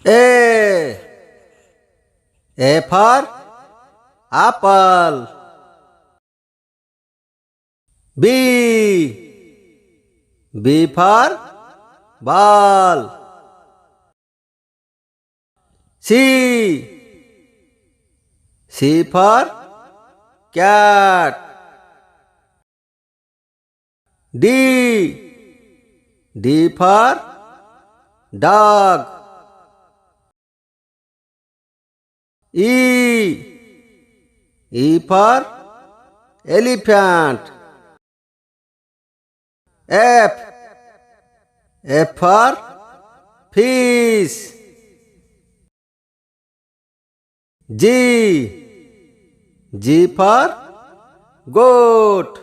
A. A for apple. B. B for ball. C. C for cat. D. D for dog. E. E for elephant. F. F for fish. G. G for goat.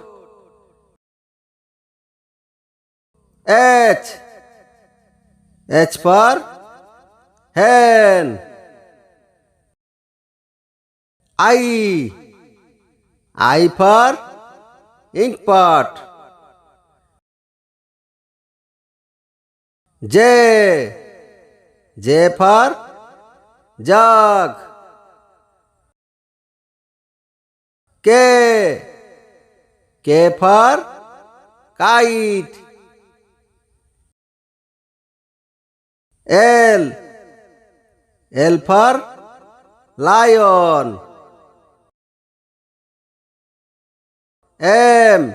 H. H for hen. I. I for ink pot. J. J for jug. K. K for kite. L. L for lion. M.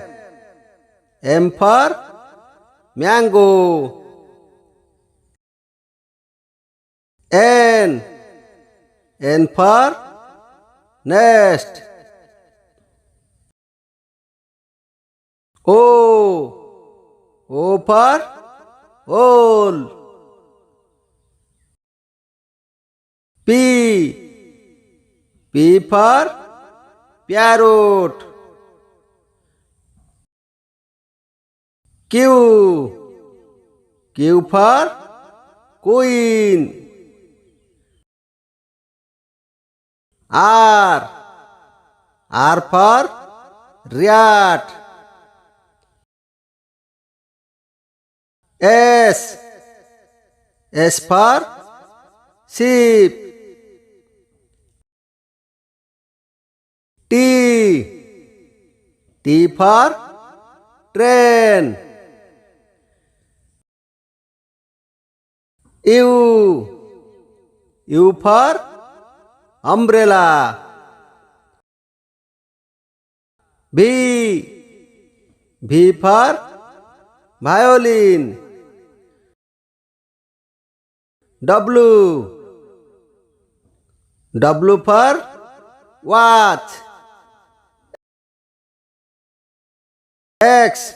M for mango. N. N for nest. O. O for owl. P. P for parrot. Q. Q for queen. R. R for rat. S. S for sheep. T. T for train. U. U for umbrella. V. V for violin. W. W for watch. X.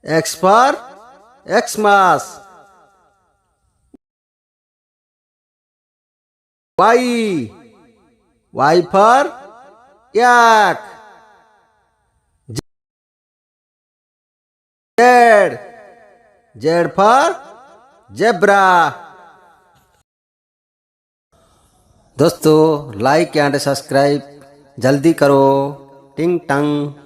X for Xmas. Y. Y for yak. Z. Z for zebra. दोस्तों like and subscribe जल्दी करो टिंग टंग।